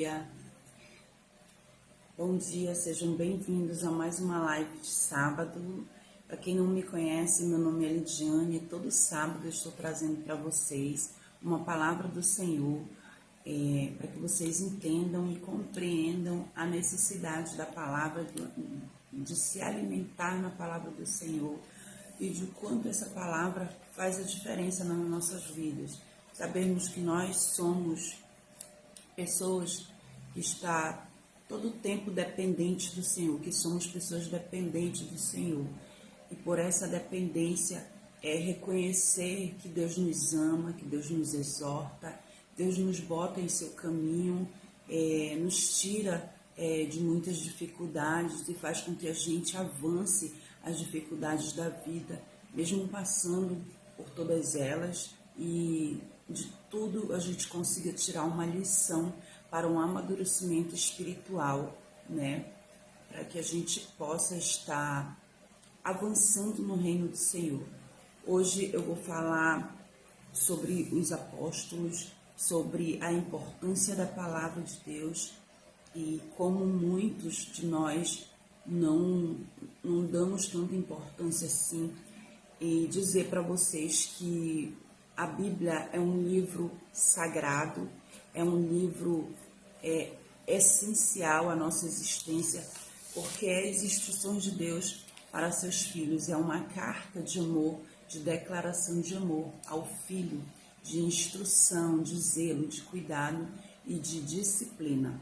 dia. Bom dia, sejam bem-vindos a mais uma live de sábado. Para quem não me conhece, meu nome é Lidiane e todo sábado eu estou trazendo para vocês uma palavra do Senhor, para que vocês entendam e compreendam a necessidade da palavra, de se alimentar na palavra do Senhor e de quanto essa palavra faz a diferença nas nossas vidas. Sabemos que nós somos pessoas que está todo o tempo dependentes do Senhor, que somos pessoas dependentes do Senhor. E por essa dependência é reconhecer que Deus nos ama, que Deus nos exorta, Deus nos bota em seu caminho, nos tira de muitas dificuldades e faz com que a gente avance as dificuldades da vida, mesmo passando por todas elas, e de tudo a gente consiga tirar uma lição para um amadurecimento espiritual, né? Para que a gente possa estar avançando no reino do Senhor. Hoje eu vou falar sobre os apóstolos, sobre a importância da palavra de Deus e como muitos de nós não damos tanta importância assim, e dizer para vocês que a Bíblia é um livro sagrado, é um livro essencial à nossa existência, porque é as instruções de Deus para seus filhos, é uma carta de amor, de declaração de amor ao filho, de instrução, de zelo, de cuidado e de disciplina.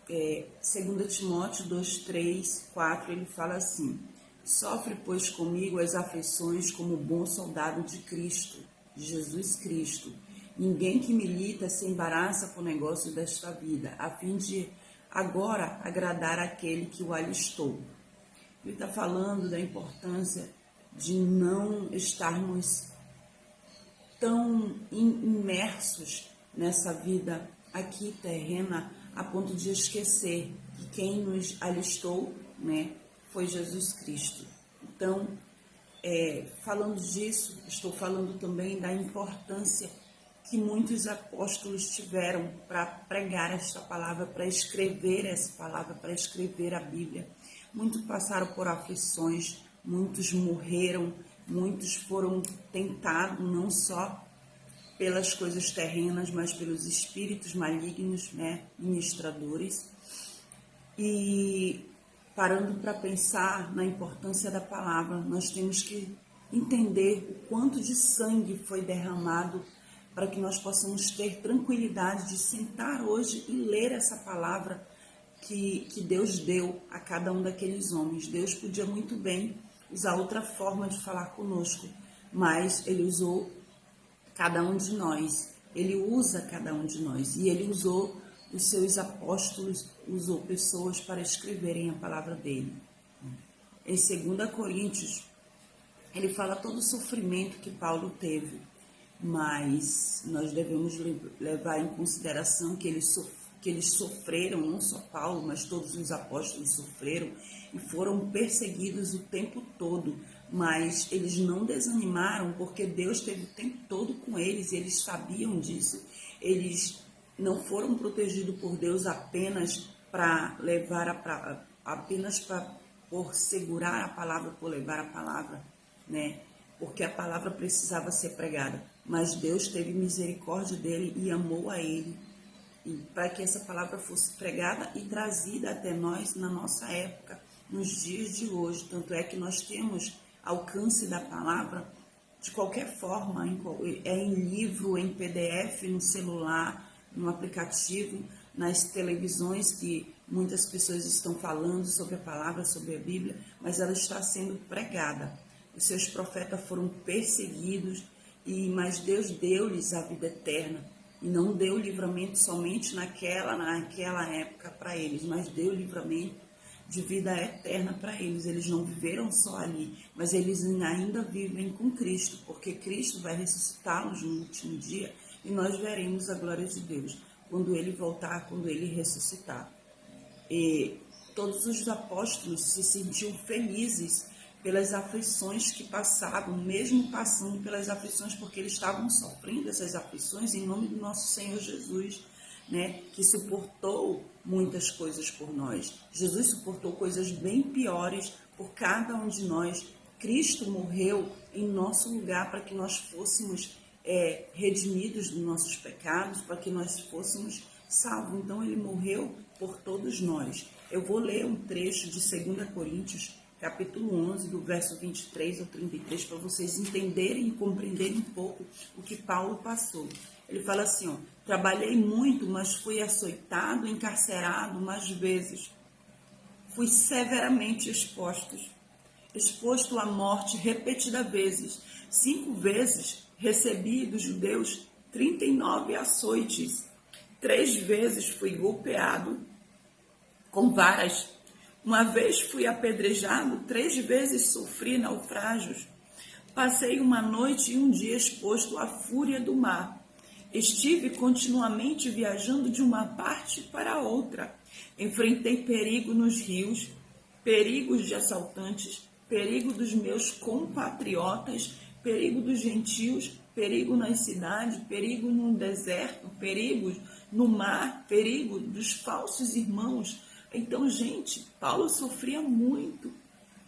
2 Timóteo 2, 3, 4, ele fala assim: sofre, pois, comigo as aflições como bom soldado de Cristo, de Jesus Cristo. Ninguém que milita se embaraça com o negócio desta vida, a fim de agora agradar aquele que o alistou. Ele está falando da importância de não estarmos tão imersos nessa vida aqui terrena, a ponto de esquecer que quem nos alistou, né, foi Jesus Cristo. Então, falando disso, estou falando também da importância que muitos apóstolos tiveram para pregar esta palavra, para escrever essa palavra, para escrever a Bíblia. Muitos passaram por aflições, muitos morreram, muitos foram tentados não só pelas coisas terrenas, mas pelos espíritos malignos, né, ministradores. E parando para pensar na importância da palavra, nós temos que entender o quanto de sangue foi derramado para que nós possamos ter tranquilidade de sentar hoje e ler essa palavra que Deus deu a cada um daqueles homens. Deus podia muito bem usar outra forma de falar conosco, mas Ele usou cada um de nós, Ele usa cada um de nós, e Ele usou os seus apóstolos, usou pessoas para escreverem a palavra dele. Em 2 Coríntios, ele fala todo o sofrimento que Paulo teve, mas nós devemos levar em consideração que eles sofreram, não só Paulo, mas todos os apóstolos sofreram e foram perseguidos o tempo todo, mas eles não desanimaram, porque Deus esteve o tempo todo com eles e eles sabiam disso. Eles não foram protegidos por Deus apenas para levar por segurar a palavra, por levar a palavra, né? Porque a palavra precisava ser pregada, mas Deus teve misericórdia dele e amou a ele, e para que essa palavra fosse pregada e trazida até nós na nossa época, nos dias de hoje. Tanto é que nós temos alcance da palavra de qualquer forma, em livro, em PDF, no celular, no aplicativo, nas televisões, que muitas pessoas estão falando sobre a palavra, sobre a Bíblia, mas ela está sendo pregada. Os seus profetas foram perseguidos, mas Deus deu-lhes a vida eterna. E não deu livramento somente naquela época para eles, mas deu livramento de vida eterna para eles. Eles não viveram só ali, mas eles ainda vivem com Cristo, porque Cristo vai ressuscitá-los no último dia e nós veremos a glória de Deus quando Ele voltar, quando Ele ressuscitar. E todos os apóstolos se sentiam felizes pelas aflições que passavam, mesmo passando pelas aflições, porque eles estavam sofrendo essas aflições em nome do nosso Senhor Jesus. né, que suportou muitas coisas por nós. Jesus suportou coisas bem piores por cada um de nós. Cristo morreu em nosso lugar para que nós fôssemos redimidos dos nossos pecados, para que nós fôssemos salvos. Então, ele morreu por todos nós. Eu vou ler um trecho de 2 Coríntios, capítulo 11, do verso 23 ao 33, para vocês entenderem e compreenderem um pouco o que Paulo passou. Ele fala assim, ó: trabalhei muito, mas fui açoitado, encarcerado mais vezes. Fui severamente exposto à morte repetidas vezes. 5 vezes recebi dos judeus 39 açoites. 3 vezes fui golpeado com varas. 1 vez fui apedrejado, 3 vezes sofri naufrágios. Passei uma noite e um dia exposto à fúria do mar. Estive continuamente viajando de uma parte para outra. Enfrentei perigo nos rios, perigos de assaltantes, perigo dos meus compatriotas, perigo dos gentios, perigo nas cidades, perigo no deserto, perigo no mar, perigo dos falsos irmãos. Então, gente, Paulo sofria muito.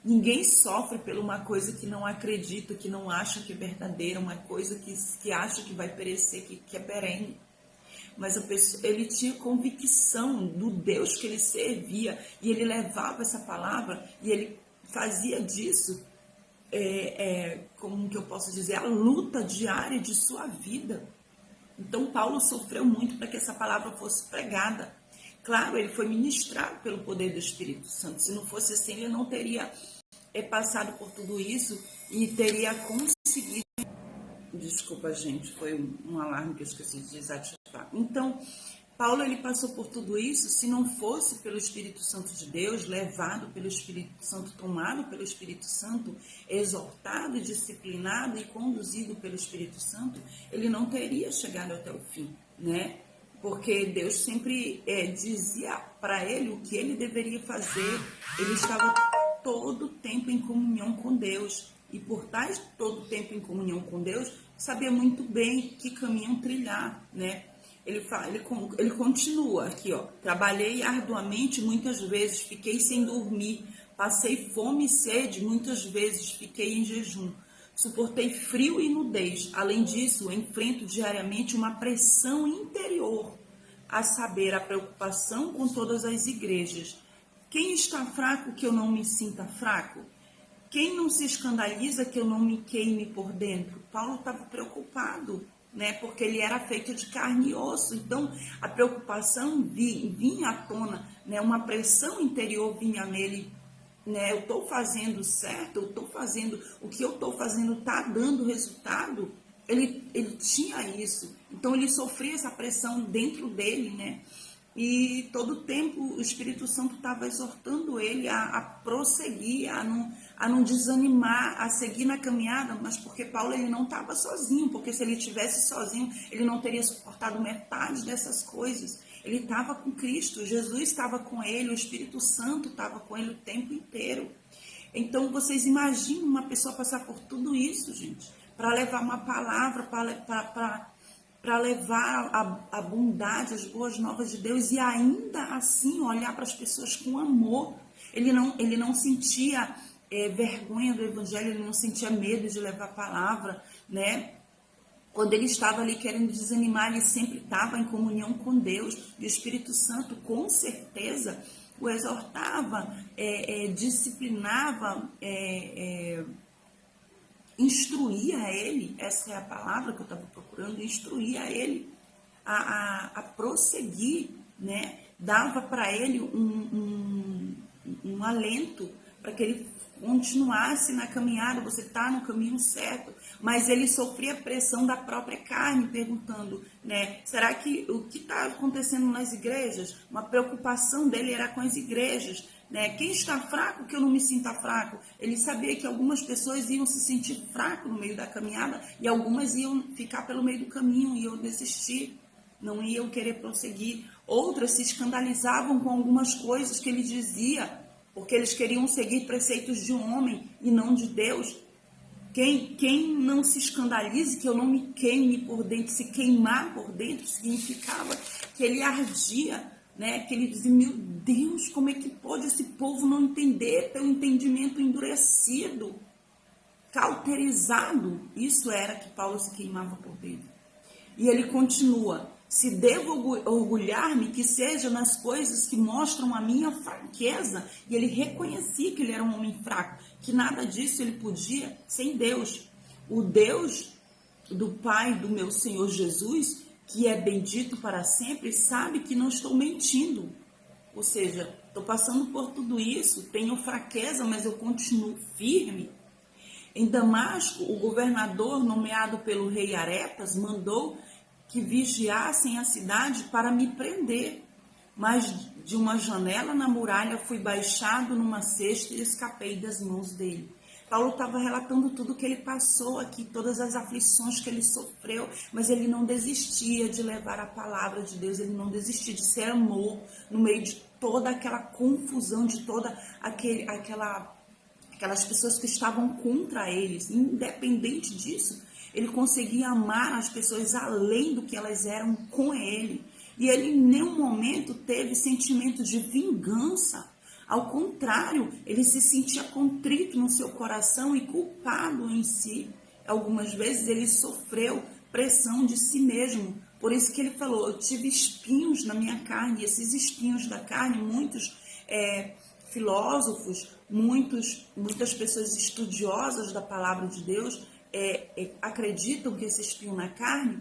Ninguém sofre por uma coisa que não acredita, que não acha que é verdadeira, uma coisa que acha que vai perecer, que é perene. Mas ele tinha convicção do Deus que ele servia, e ele levava essa palavra, e ele fazia disso, como que eu posso dizer, a luta diária de sua vida. Então, Paulo sofreu muito para que essa palavra fosse pregada. Claro, ele foi ministrado pelo poder do Espírito Santo. Se não fosse assim, ele não teria passado por tudo isso e teria conseguido. Desculpa, gente, foi um alarme que eu esqueci de desativar. Então, Paulo, ele passou por tudo isso. Se não fosse pelo Espírito Santo de Deus, levado pelo Espírito Santo, tomado pelo Espírito Santo, exortado, disciplinado e conduzido pelo Espírito Santo, ele não teria chegado até o fim, né? Porque Deus sempre dizia para ele o que ele deveria fazer. Ele estava todo o tempo em comunhão com Deus. E por estar todo o tempo em comunhão com Deus, sabia muito bem que caminho trilhar, né? Ele continua aqui, ó: trabalhei arduamente muitas vezes, fiquei sem dormir, passei fome e sede, muitas vezes fiquei em jejum. Suportei frio e nudez. Além disso, enfrento diariamente uma pressão interior, a saber, a preocupação com todas as igrejas. Quem está fraco que eu não me sinta fraco? Quem não se escandaliza que eu não me queime por dentro? Paulo estava preocupado, né? Porque ele era feito de carne e osso. Então, a preocupação vinha à tona, né? Uma pressão interior vinha nele. Né, eu estou fazendo certo, eu estou fazendo, o que eu estou fazendo está dando resultado. Ele tinha isso, então ele sofria essa pressão dentro dele, né? E todo o tempo o Espírito Santo estava exortando ele a prosseguir, a não desanimar, a seguir na caminhada, mas porque Paulo ele não estava sozinho, porque se ele estivesse sozinho, ele não teria suportado metade dessas coisas. Ele estava com Cristo, Jesus estava com ele, o Espírito Santo estava com ele o tempo inteiro. Então, vocês imaginam uma pessoa passar por tudo isso, gente, para levar uma palavra, para levar a bondade, as boas novas de Deus, e ainda assim olhar para as pessoas com amor. Ele não sentia vergonha do Evangelho, ele não sentia medo de levar a palavra, né? Quando ele estava ali querendo desanimar, ele sempre estava em comunhão com Deus. E o Espírito Santo, com certeza, o exortava, disciplinava, instruía ele. Essa é a palavra que eu estava procurando, instruía ele a prosseguir, né? Dava para ele um alento para que ele continuasse na caminhada. Você está no caminho certo. Mas ele sofria pressão da própria carne, perguntando, né? Será que o que está acontecendo nas igrejas? Uma preocupação dele era com as igrejas, né? Quem está fraco que eu não me sinta fraco? Ele sabia que algumas pessoas iam se sentir fraco no meio da caminhada e algumas iam ficar pelo meio do caminho, iam desistir, não iam querer prosseguir. Outras se escandalizavam com algumas coisas que ele dizia, porque eles queriam seguir preceitos de um homem e não de Deus. Quem não se escandalize, que eu não me queime por dentro. Se queimar por dentro significava que ele ardia, né? Que ele dizia, meu Deus, como é que pode esse povo não entender, ter um entendimento endurecido, cauterizado? Isso era que Paulo se queimava por dentro. E ele continua, se devo orgulhar-me, que seja nas coisas que mostram a minha fraqueza. E ele reconhecia que ele era um homem fraco, que nada disso ele podia sem Deus. O Deus do Pai do meu Senhor Jesus, que é bendito para sempre, sabe que não estou mentindo. Ou seja, estou passando por tudo isso, tenho fraqueza, mas eu continuo firme. Em Damasco, o governador, nomeado pelo rei Aretas, mandou que vigiassem a cidade para me prender. Mas de uma janela na muralha fui baixado numa cesta e escapei das mãos dele. Paulo estava relatando tudo que ele passou aqui, todas as aflições que ele sofreu, mas ele não desistia de levar a palavra de Deus, ele não desistia de ser amor no meio de toda aquela confusão, de toda aquelas pessoas que estavam contra eles. Independente disso, ele conseguia amar as pessoas além do que elas eram com ele. E ele em nenhum momento teve sentimento de vingança. Ao contrário, ele se sentia contrito no seu coração e culpado em si. Algumas vezes ele sofreu pressão de si mesmo. Por isso que ele falou, eu tive espinhos na minha carne. E esses espinhos da carne, muitos filósofos, muitas pessoas estudiosas da palavra de Deus acreditam que esse espinho na carne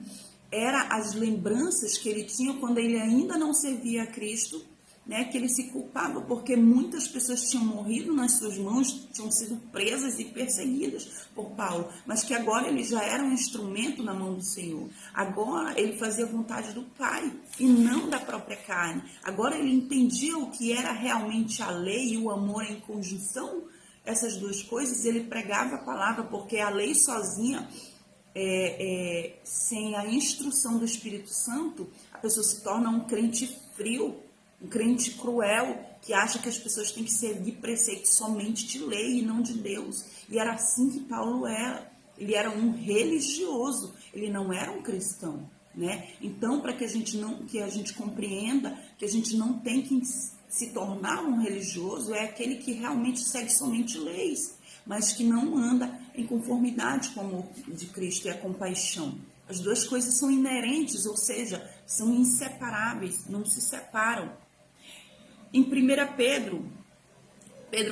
era as lembranças que ele tinha quando ele ainda não servia a Cristo, né, que ele se culpava porque muitas pessoas tinham morrido nas suas mãos, tinham sido presas e perseguidas por Paulo, mas que agora ele já era um instrumento na mão do Senhor. Agora ele fazia a vontade do Pai e não da própria carne. Agora ele entendia o que era realmente a lei e o amor em conjunção, essas duas coisas. Ele pregava a palavra, porque a lei sozinha, sem a instrução do Espírito Santo, a pessoa se torna um crente frio, um crente cruel, que acha que as pessoas têm que seguir preceitos somente de lei e não de Deus. E era assim que Paulo era. Ele era um religioso, ele não era um cristão, né? Então, para que a gente compreenda que a gente não tem que se tornar um religioso, é aquele que realmente segue somente leis, mas que não anda em conformidade com o amor de Cristo e a compaixão. As duas coisas são inerentes, ou seja, são inseparáveis, não se separam. Em 1 Pedro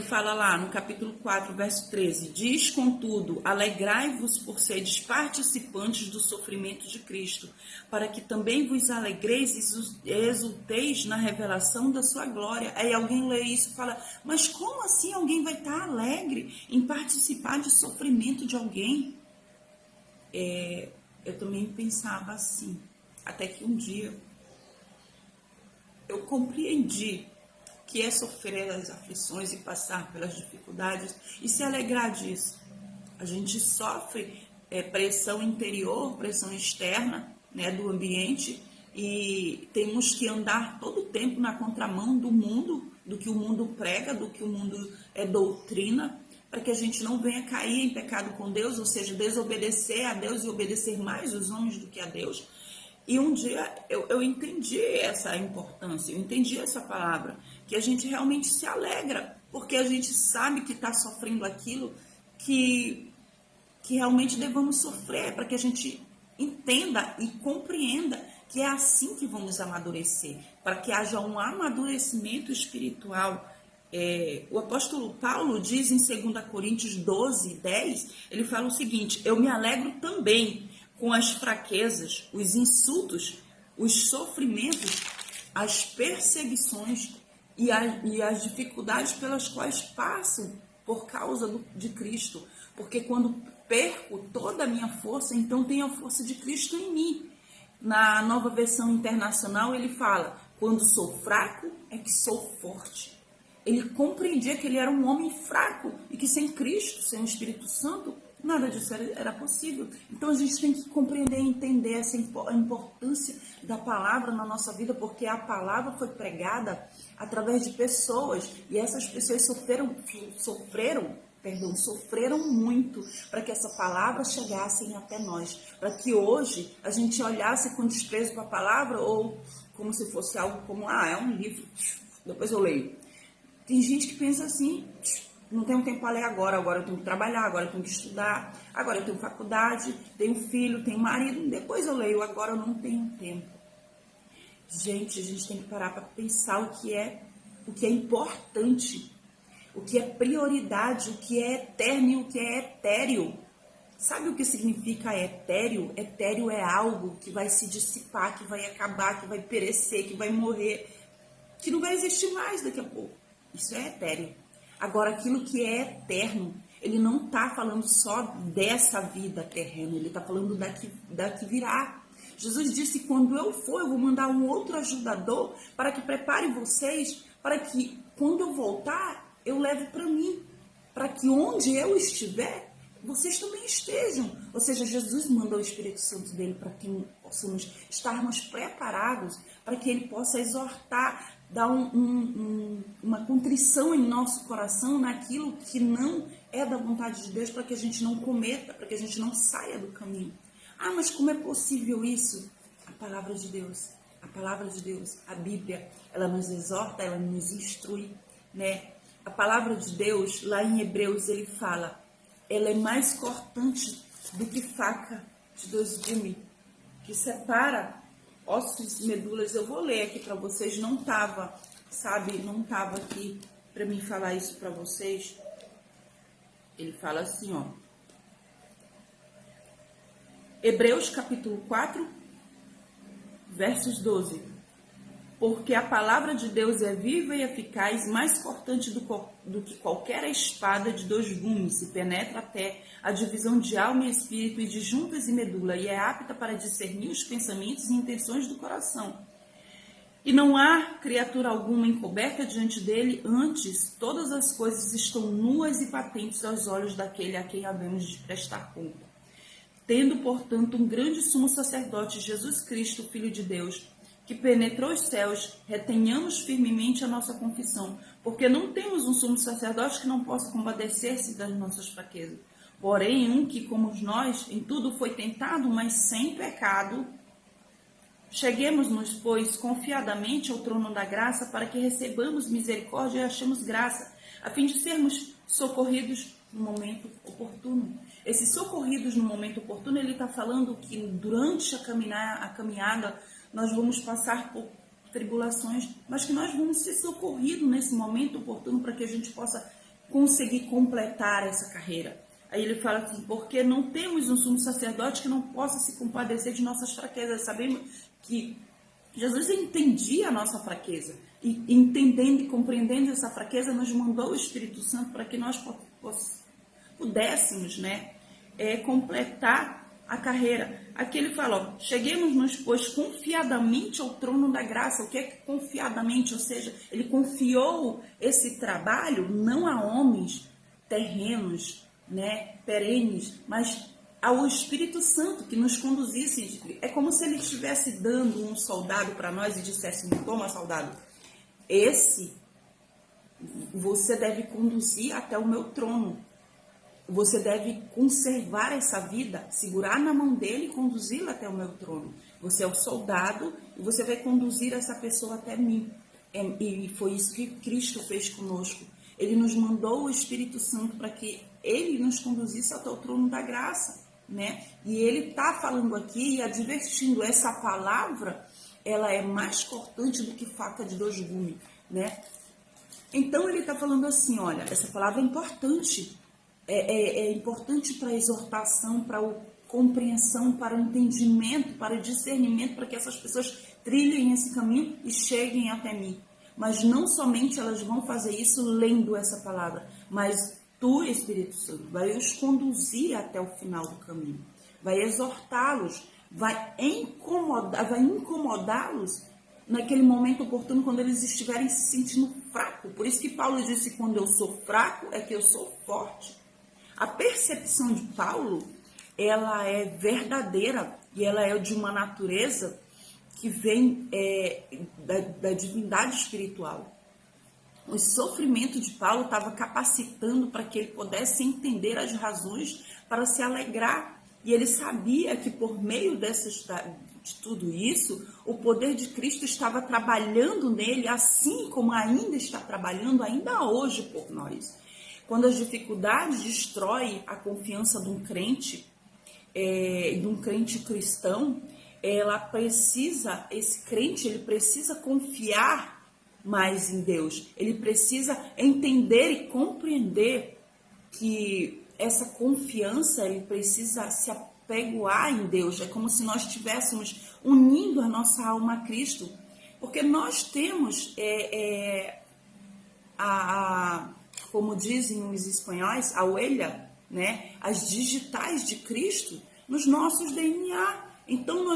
fala lá no capítulo 4, verso 13, diz, contudo, alegrai-vos por seres participantes do sofrimento de Cristo, para que também vos alegreis e exulteis na revelação da sua glória. Aí alguém lê isso e fala, mas como assim alguém vai estar alegre em participar de sofrimento de alguém? Eu também pensava assim, até que um dia eu compreendi que é sofrer as aflições e passar pelas dificuldades e se alegrar disso. A gente sofre pressão interior, pressão externa, né, do ambiente, e temos que andar todo o tempo na contramão do mundo, do que o mundo prega, do que o mundo doutrina, para que a gente não venha cair em pecado com Deus, ou seja, desobedecer a Deus e obedecer mais os homens do que a Deus. E um dia eu entendi essa importância, eu entendi essa palavra, que a gente realmente se alegra, porque a gente sabe que está sofrendo aquilo que realmente devemos sofrer, para que a gente entenda e compreenda que é assim que vamos amadurecer, para que haja um amadurecimento espiritual. O apóstolo Paulo diz em 2 Coríntios 12, 10, ele fala o seguinte, eu me alegro também com as fraquezas, os insultos, os sofrimentos, as perseguições e as dificuldades pelas quais passo por causa de Cristo. Porque quando perco toda a minha força, então tenho a força de Cristo em mim. Na Nova Versão Internacional ele fala, quando sou fraco é que sou forte. Ele compreendia que ele era um homem fraco e que sem Cristo, sem o Espírito Santo, nada disso era possível. Então a gente tem que compreender e entender a importância da palavra na nossa vida, porque a palavra foi pregada através de pessoas e essas pessoas sofreram sofreram muito para que essa palavra chegasse até nós, para que hoje a gente olhasse com desprezo para a palavra ou como se fosse algo como, é um livro, depois eu leio. Tem gente que pensa assim, não tenho tempo para ler agora eu tenho que trabalhar, agora eu tenho que estudar, agora eu tenho faculdade, tenho filho, tenho marido, depois eu leio, agora eu não tenho tempo. Gente, a gente tem que parar para pensar o que é importante, o que é prioridade, o que é eterno e o que é etéreo. Sabe o que significa etéreo? Etéreo é algo que vai se dissipar, que vai acabar, que vai perecer, que vai morrer, que não vai existir mais daqui a pouco. Isso é etéreo. Agora, aquilo que é eterno, ele não está falando só dessa vida terrena, ele está falando daqui virá. Jesus disse, quando eu for, eu vou mandar um outro ajudador para que prepare vocês, para que quando eu voltar, eu leve para mim, para que onde eu estiver, vocês também estejam. Ou seja, Jesus mandou o Espírito Santo dele para que possamos estarmos preparados, para que ele possa exortar, dar uma contrição em nosso coração naquilo que não é da vontade de Deus, para que a gente não cometa, para que a gente não saia do caminho. Mas como é possível isso? A palavra de Deus, a Bíblia, ela nos exorta, ela nos instrui, né? A palavra de Deus, lá em Hebreus, ele fala, ela é mais cortante do que faca de 2 gumes, que separa ossos e medulas. Eu vou ler aqui para vocês, não estava aqui para mim falar isso para vocês. Ele fala assim, Hebreus capítulo 4, versos 12. Porque a palavra de Deus é viva e eficaz, mais cortante do que qualquer espada de 2 gumes, e penetra até a divisão de alma e espírito e de juntas e medula, e é apta para discernir os pensamentos e intenções do coração. E não há criatura alguma encoberta diante dele, antes todas as coisas estão nuas e patentes aos olhos daquele a quem havemos de prestar conta. Tendo, portanto, um grande sumo sacerdote, Jesus Cristo, Filho de Deus, que penetrou os céus, retenhamos firmemente a nossa confissão, porque não temos um sumo sacerdote que não possa compadecer-se das nossas fraquezas. Porém, um que, como nós, em tudo foi tentado, mas sem pecado. Cheguemos-nos, pois, confiadamente ao trono da graça, para que recebamos misericórdia e achemos graça, a fim de sermos socorridos no momento oportuno. Esses socorridos no momento oportuno, ele está falando que durante a caminhada nós vamos passar por tribulações, mas que nós vamos ser socorridos nesse momento oportuno para que a gente possa conseguir completar essa carreira. Aí ele fala assim, porque não temos um sumo sacerdote que não possa se compadecer de nossas fraquezas. Sabemos que Jesus entendia a nossa fraqueza, e entendendo e compreendendo essa fraqueza, nos mandou o Espírito Santo para que nós pudéssemos, completar a carreira. Aqui ele fala, cheguemos-nos, pois, confiadamente ao trono da graça. O que é confiadamente? Ou seja, ele confiou esse trabalho não a homens terrenos, perenes, mas ao Espírito Santo que nos conduzisse. É como se ele estivesse dando um soldado para nós e dissesse, toma, soldado, esse você deve conduzir até o meu trono. Você deve conservar essa vida, segurar na mão dele e conduzi-la até o meu trono. Você é o soldado e você vai conduzir essa pessoa até mim. E foi isso que Cristo fez conosco. Ele nos mandou o Espírito Santo para que ele nos conduzisse até o trono da graça, E ele está falando aqui e advertindo, essa palavra, ela é mais cortante do que faca de 2 gumes, Então ele está falando assim, olha, essa palavra é importante. É importante para a exortação, para a compreensão, para o entendimento, para o discernimento, para que essas pessoas trilhem esse caminho e cheguem até mim. Mas não somente elas vão fazer isso lendo essa palavra, mas tu, Espírito Santo, vai os conduzir até o final do caminho, vai exortá-los, vai incomodá-los naquele momento oportuno, quando eles estiverem se sentindo fracos. Por isso que Paulo disse, quando eu sou fraco, é que eu sou forte. A percepção de Paulo, ela é verdadeira e ela é de uma natureza que vem da divindade espiritual. O sofrimento de Paulo estava capacitando para que ele pudesse entender as razões para se alegrar. E ele sabia que por meio de tudo isso, o poder de Cristo estava trabalhando nele, assim como ainda está trabalhando ainda hoje por nós. Quando as dificuldades destroem a confiança de um crente cristão, esse crente ele precisa confiar mais em Deus. Ele precisa entender e compreender que essa confiança, ele precisa se apeguar em Deus. É como se nós estivéssemos unindo a nossa alma a Cristo. Porque nós temos, como dizem os espanhóis, a huella, né? As digitais de Cristo nos nossos DNA. Então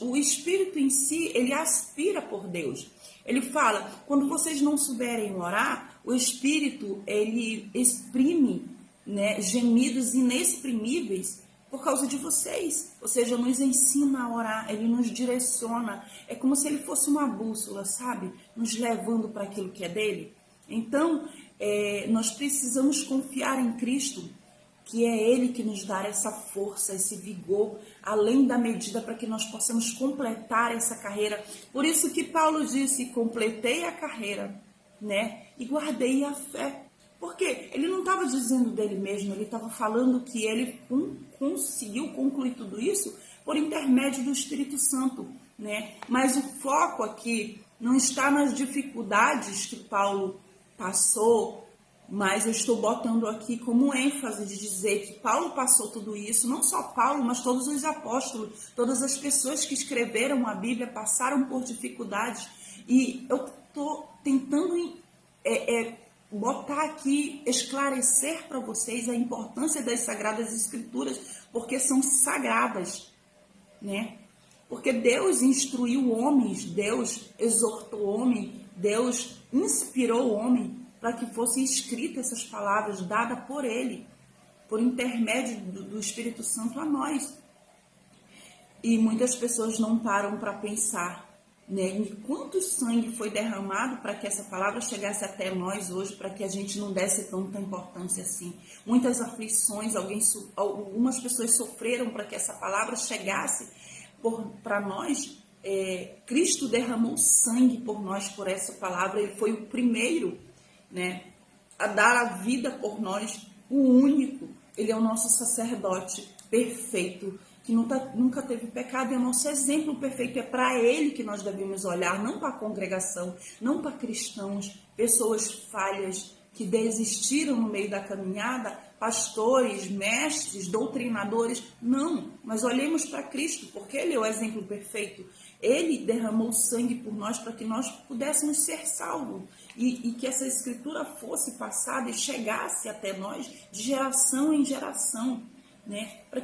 o Espírito em si, ele aspira por Deus. Ele fala, quando vocês não souberem orar, o Espírito, ele exprime, né, gemidos inexprimíveis por causa de vocês. Ou seja, nos ensina a orar, ele nos direciona. É como se ele fosse uma bússola, sabe? Nos levando para aquilo que é dele. Então, nós precisamos confiar em Cristo, que é Ele que nos dá essa força, esse vigor, além da medida para que nós possamos completar essa carreira. Por isso que Paulo disse, completei a carreira, né? E guardei a fé. Porque ele não estava dizendo dele mesmo, ele estava falando que ele conseguiu concluir tudo isso por intermédio do Espírito Santo, né? Mas o foco aqui não está nas dificuldades que Paulo passou, mas eu estou botando aqui como ênfase de dizer que Paulo passou tudo isso, não só Paulo, mas todos os apóstolos, todas as pessoas que escreveram a Bíblia passaram por dificuldades. E eu estou tentando botar aqui, esclarecer para vocês a importância das Sagradas Escrituras, porque são sagradas, né? Porque Deus instruiu homens, Deus exortou o homem, Deus inspirou o homem para que fossem escritas essas palavras dadas por Ele, por intermédio do Espírito Santo a nós. E muitas pessoas não param para pensar, né, em quanto sangue foi derramado para que essa palavra chegasse até nós hoje, para que a gente não desse tanta importância assim. Muitas aflições, algumas pessoas sofreram para que essa palavra chegasse para nós. Cristo derramou sangue por nós, por essa palavra. Ele foi o primeiro, né, a dar a vida por nós, o único. Ele é o nosso sacerdote perfeito, que nunca teve pecado, é o nosso exemplo perfeito. É para ele que nós devemos olhar, não para a congregação, não para cristãos, pessoas falhas que desistiram no meio da caminhada, pastores, mestres, doutrinadores. Não, mas olhemos para Cristo, porque ele é o exemplo perfeito. Ele derramou sangue por nós para que nós pudéssemos ser salvos e que essa escritura fosse passada e chegasse até nós de geração em geração, né? Para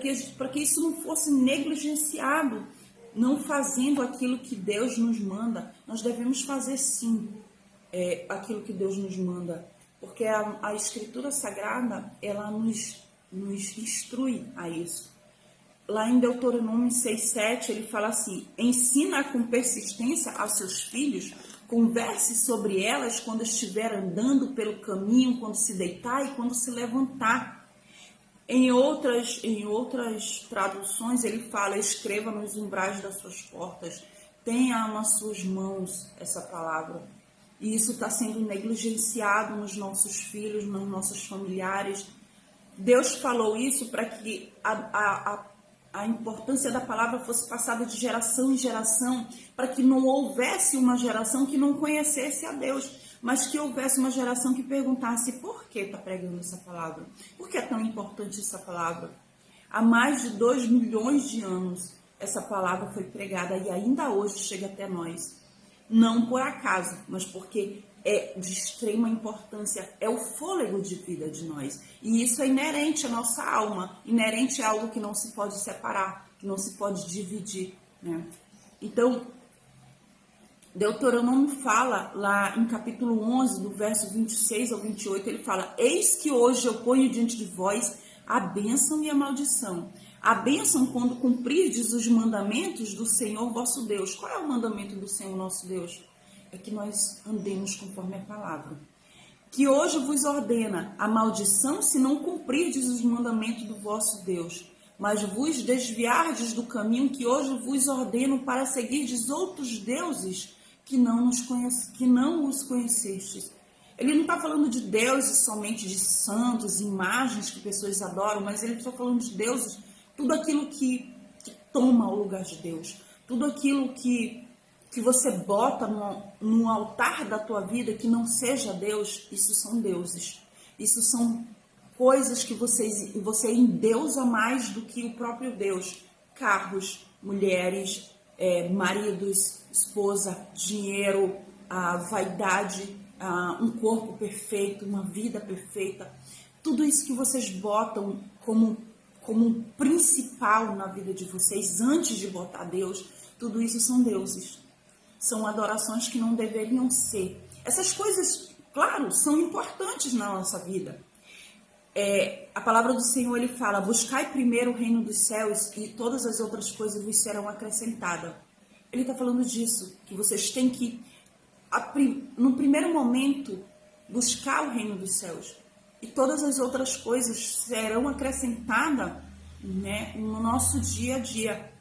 que isso não fosse negligenciado, não fazendo aquilo que Deus nos manda. Nós devemos fazer sim aquilo que Deus nos manda, porque a escritura sagrada, ela nos instrui a isso. Lá em Deuteronômio 6,7, ele fala assim: ensina com persistência aos seus filhos, converse sobre elas quando estiver andando pelo caminho, quando se deitar e quando se levantar. Em outras traduções, ele fala: escreva nos umbrais das suas portas, tenha nas suas mãos essa palavra. E isso está sendo negligenciado nos nossos filhos, nos nossos familiares. Deus falou isso para que a importância da palavra fosse passada de geração em geração, para que não houvesse uma geração que não conhecesse a Deus, mas que houvesse uma geração que perguntasse: por que está pregando essa palavra? Por que é tão importante essa palavra? Há mais de 2 milhões de anos essa palavra foi pregada e ainda hoje chega até nós. Não por acaso, mas porque é de extrema importância, é o fôlego de vida de nós. E isso é inerente à nossa alma, inerente a algo que não se pode separar, que não se pode dividir, né? Então, Deuteronômio fala lá em capítulo 11, do verso 26 ao 28, ele fala: eis que hoje eu ponho diante de vós a bênção e a maldição. A bênção quando cumprirdes os mandamentos do Senhor vosso Deus. Qual é o mandamento do Senhor nosso Deus? É que nós andemos conforme a palavra. que hoje vos ordena a maldição se não cumprirdes os mandamentos do vosso Deus, mas vos desviardes do caminho que hoje vos ordeno para seguirdes outros deuses que não os conhecestes. Ele não está falando de deuses somente de santos, imagens que pessoas adoram, mas ele está falando de deuses, tudo aquilo que toma o lugar de Deus, tudo aquilo que você bota no altar da tua vida que não seja Deus, isso são deuses. Isso são coisas que você endeusa mais do que o próprio Deus. Carros, mulheres, maridos, esposa, dinheiro, a vaidade, um corpo perfeito, uma vida perfeita. Tudo isso que vocês botam como principal na vida de vocês, antes de botar Deus, tudo isso são deuses. São adorações que não deveriam ser. Essas coisas, claro, são importantes na nossa vida. A palavra do Senhor, ele fala, buscai primeiro o reino dos céus e todas as outras coisas vos serão acrescentadas. Ele está falando disso, que vocês têm que, no primeiro momento, buscar o reino dos céus. E todas as outras coisas serão acrescentadas, né, no nosso dia a dia.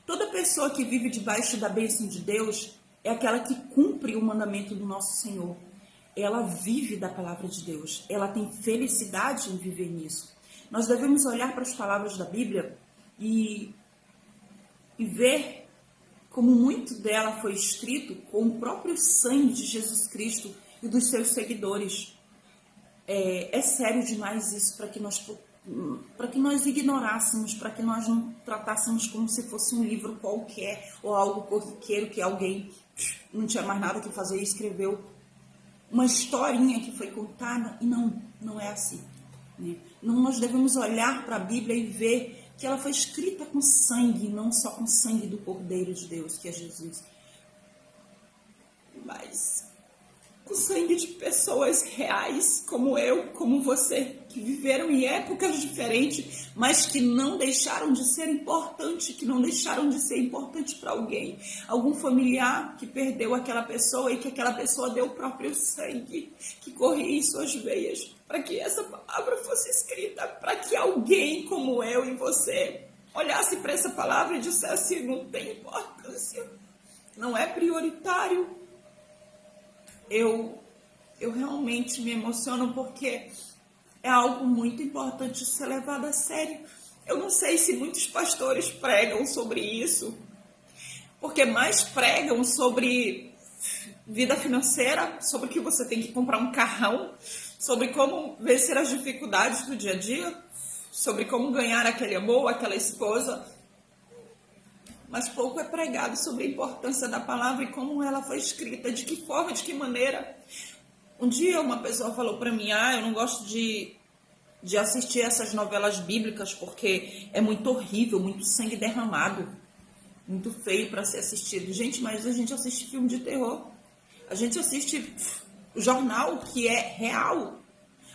Toda pessoa que vive debaixo da bênção de Deus é aquela que cumpre o mandamento do nosso Senhor. Ela vive da palavra de Deus. Ela tem felicidade em viver nisso. Nós devemos olhar para as palavras da Bíblia e ver como muito dela foi escrito com o próprio sangue de Jesus Cristo e dos seus seguidores. É sério demais isso para que nós ignorássemos, para que nós não tratássemos como se fosse um livro qualquer ou algo corriqueiro que alguém não tinha mais nada que fazer e escreveu uma historinha que foi contada. E não é assim, né? Nós devemos olhar para a Bíblia e ver que ela foi escrita com sangue, não só com sangue do Cordeiro de Deus, que é Jesus, mas com sangue de pessoas reais, como eu, como você, que viveram em épocas diferentes, mas que não deixaram de ser importante, para alguém. Algum familiar que perdeu aquela pessoa e que aquela pessoa deu o próprio sangue que corria em suas veias, para que essa palavra fosse escrita, para que alguém como eu e você olhasse para essa palavra e dissesse, não tem importância, não é prioritário. Eu realmente me emociono porque é algo muito importante ser levado a sério. Eu não sei se muitos pastores pregam sobre isso, porque mais pregam sobre vida financeira, sobre que você tem que comprar um carrão, sobre como vencer as dificuldades do dia a dia, sobre como ganhar aquele amor, aquela esposa. Mas pouco é pregado sobre a importância da palavra e como ela foi escrita, de que forma, de que maneira. Um dia uma pessoa falou para mim, eu não gosto de assistir essas novelas bíblicas porque é muito horrível, muito sangue derramado, muito feio para ser assistido. Gente, mas a gente assiste filme de terror, a gente assiste jornal que é real.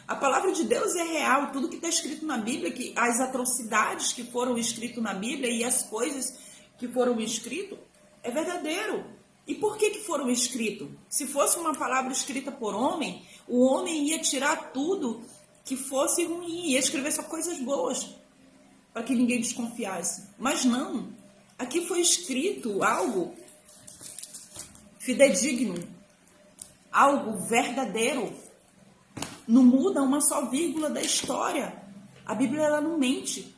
A palavra de Deus é real, tudo que está escrito na Bíblia, que as atrocidades que foram escritas na Bíblia e as coisas que foram escritos, é verdadeiro. E por que foram escritos? Se fosse uma palavra escrita por homem, o homem ia tirar tudo que fosse ruim, ia escrever só coisas boas, para que ninguém desconfiasse. Mas não, aqui foi escrito algo fidedigno, algo verdadeiro. Não muda uma só vírgula da história. A Bíblia, ela não mente.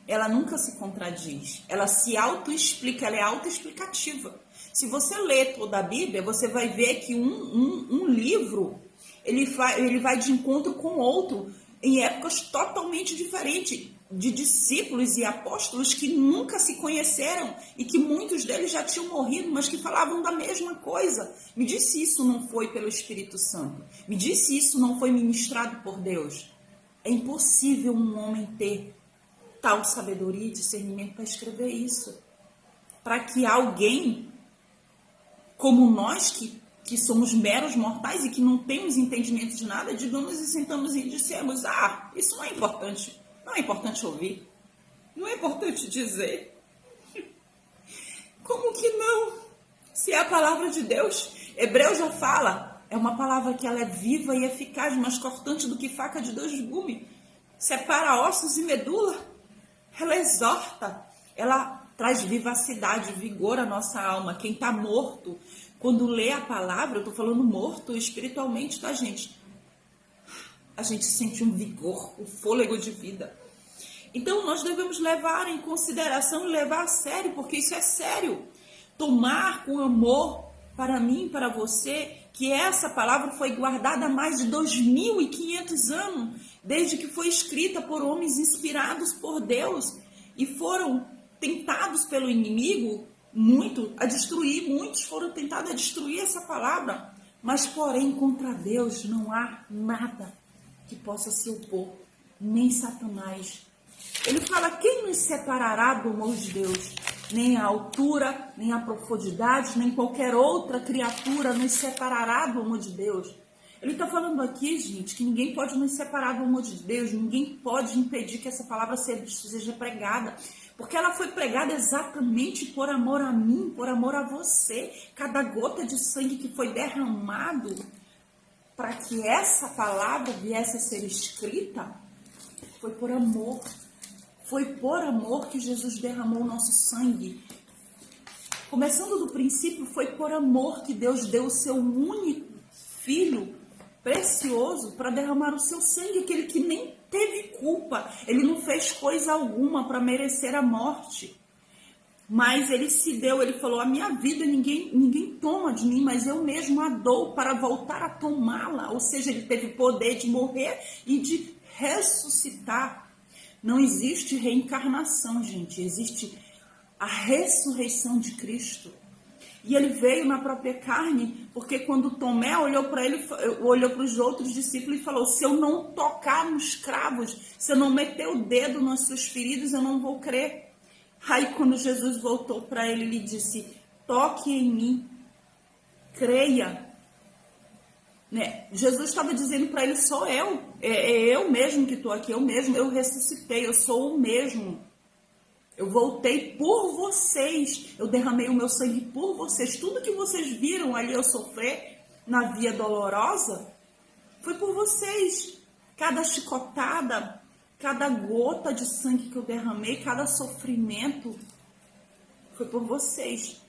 Ela nunca se contradiz, ela se autoexplica, ela é autoexplicativa. Se você ler toda a Bíblia, você vai ver que um livro, ele vai de encontro com outro, em épocas totalmente diferentes, de discípulos e apóstolos que nunca se conheceram e que muitos deles já tinham morrido, mas que falavam da mesma coisa. Me disse isso não foi pelo Espírito Santo, me disse isso não foi ministrado por Deus. É impossível um homem ter tal sabedoria e discernimento para escrever isso, para que alguém como nós, que somos meros mortais e que não temos entendimento de nada, digamos e sentamos e dissemos, isso não é importante, não é importante ouvir, não é importante dizer. Como que não? Se é a palavra de Deus, Hebreus já fala É uma palavra que ela é viva e eficaz, mais cortante do que faca de dois gumes. Separa ossos e medula. Ela exorta, ela traz vivacidade, vigor à nossa alma. Quem está morto, quando lê a palavra, eu estou falando morto espiritualmente, tá, gente? A gente sente um vigor, um fôlego de vida. Então, nós devemos levar em consideração e levar a sério, porque isso é sério. Tomar com amor para mim, para você, que essa palavra foi guardada há mais de 2.500 anos, desde que foi escrita por homens inspirados por Deus e foram tentados pelo inimigo muito a destruir, muitos foram tentados a destruir essa palavra, mas porém contra Deus não há nada que possa se opor, nem Satanás. Ele fala, quem nos separará do amor de Deus? Nem a altura, nem a profundidade, nem qualquer outra criatura nos separará do amor de Deus. Ele está falando aqui, gente, que ninguém pode nos separar do amor de Deus, ninguém pode impedir que essa palavra seja pregada, porque ela foi pregada exatamente por amor a mim, por amor a você. Cada gota de sangue que foi derramado para que essa palavra viesse a ser escrita, foi por amor. Foi por amor que Jesus derramou o nosso sangue. Começando do princípio, foi por amor que Deus deu o seu único filho precioso para derramar o seu sangue, aquele que nem teve culpa. Ele não fez coisa alguma para merecer a morte. Mas ele se deu, ele falou, a minha vida ninguém toma de mim, mas eu mesmo a dou para voltar a tomá-la. Ou seja, ele teve poder de morrer e de ressuscitar. Não existe reencarnação, gente. Existe a ressurreição de Cristo. E ele veio na própria carne, porque quando Tomé olhou para ele, olhou para os outros discípulos e falou, se eu não tocar nos cravos, se eu não meter o dedo nas suas feridas, eu não vou crer. Aí quando Jesus voltou para ele, ele disse, toque em mim, creia. Né? Jesus estava dizendo para ele, sou eu, é eu mesmo que estou aqui, eu ressuscitei, eu sou o mesmo, eu voltei por vocês, eu derramei o meu sangue por vocês, tudo que vocês viram ali eu sofrer na via dolorosa, foi por vocês, cada chicotada, cada gota de sangue que eu derramei, cada sofrimento, foi por vocês.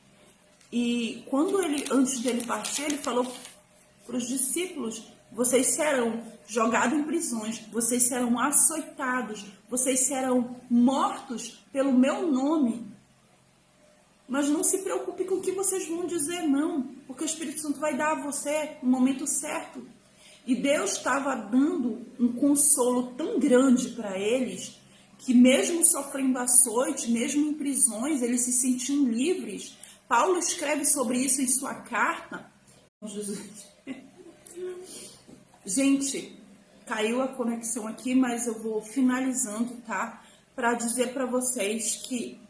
E quando ele, antes dele partir, ele falou para os discípulos, vocês serão jogados em prisões, vocês serão açoitados, vocês serão mortos pelo meu nome. Mas não se preocupe com o que vocês vão dizer, não, porque o Espírito Santo vai dar a você no momento certo. E Deus estava dando um consolo tão grande para eles, que mesmo sofrendo açoite, mesmo em prisões, eles se sentiam livres. Paulo escreve sobre isso em sua carta. Gente, caiu a conexão aqui, mas eu vou finalizando, tá? Para dizer para vocês que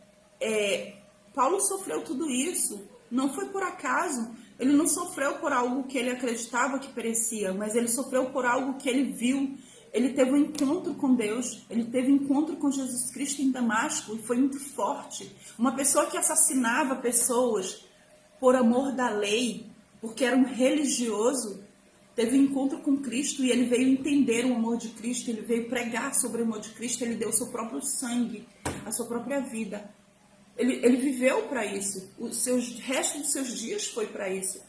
Paulo sofreu tudo isso, não foi por acaso. Ele não sofreu por algo que ele acreditava que perecia, mas ele sofreu por algo que ele viu. Ele teve um encontro com Deus, ele teve um encontro com Jesus Cristo em Damasco e foi muito forte. Uma pessoa que assassinava pessoas por amor da lei, porque era um religioso, teve um encontro com Cristo e ele veio entender o amor de Cristo, ele veio pregar sobre o amor de Cristo, ele deu o seu próprio sangue, a sua própria vida. Ele viveu para isso, o resto dos seus dias foi para isso,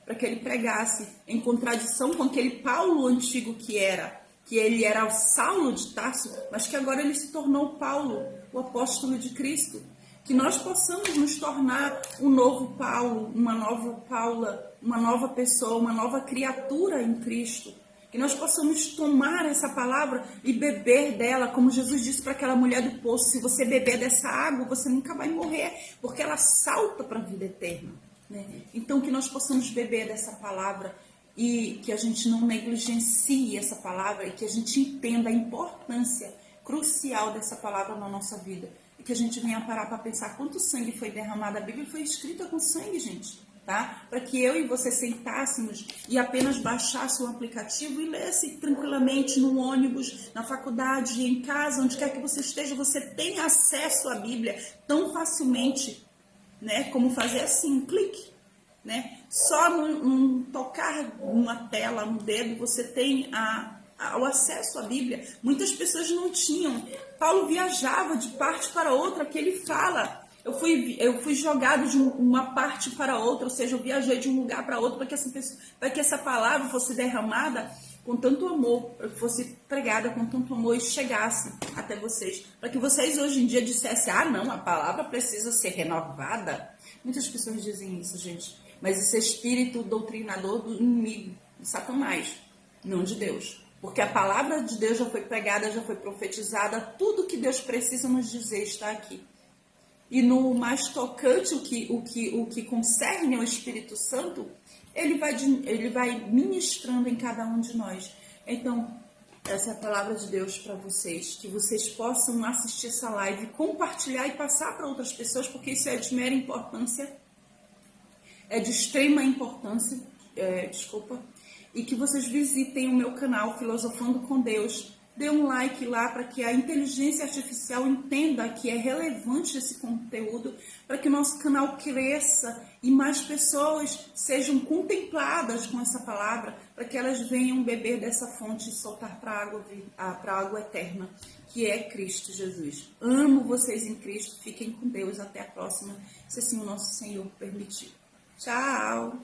para que ele pregasse em contradição com aquele Paulo antigo que ele era o Saulo de Tarso, mas que agora ele se tornou Paulo, o apóstolo de Cristo. Que nós possamos nos tornar um novo Paulo, uma nova Paula, uma nova pessoa, uma nova criatura em Cristo. Que nós possamos tomar essa palavra e beber dela, como Jesus disse para aquela mulher do poço, se você beber dessa água, você nunca vai morrer, porque ela salta para a vida eterna. Né? Então que nós possamos beber dessa palavra e que a gente não negligencie essa palavra e que a gente entenda a importância crucial dessa palavra na nossa vida. E que a gente venha parar para pensar quanto sangue foi derramado. A Bíblia foi escrita com sangue, gente. Tá? Para que eu e você sentássemos e apenas baixasse o aplicativo e lesse tranquilamente no ônibus, na faculdade, em casa, onde quer que você esteja, você tem acesso à Bíblia tão facilmente, né? Como fazer assim, um clique, né? só num tocar numa tela, no dedo, você tem o acesso à Bíblia. Muitas pessoas não tinham. Paulo viajava de parte para outra, que ele fala. Eu fui jogado de uma parte para outra, ou seja, eu viajei de um lugar para outro para que essa palavra fosse derramada com tanto amor, para que fosse pregada com tanto amor e chegasse até vocês. Para que vocês hoje em dia dissessem, ah não, a palavra precisa ser renovada. Muitas pessoas dizem isso, gente. Mas esse é espírito doutrinador do inimigo, de Satanás, não de Deus. Porque a palavra de Deus já foi pregada, já foi profetizada, tudo que Deus precisa nos dizer está aqui. E no mais tocante, o que concerne ao Espírito Santo, ele vai ministrando em cada um de nós. Então, essa é a palavra de Deus para vocês, que vocês possam assistir essa live, compartilhar e passar para outras pessoas, porque isso é de mera importância, é de extrema importância, e que vocês visitem o meu canal Filosofando com Deus. Dê um like lá para que a inteligência artificial entenda que é relevante esse conteúdo, para que o nosso canal cresça e mais pessoas sejam contempladas com essa palavra, para que elas venham beber dessa fonte e soltar para a água eterna, que é Cristo Jesus. Amo vocês em Cristo, fiquem com Deus, até a próxima, se assim o nosso Senhor permitir. Tchau!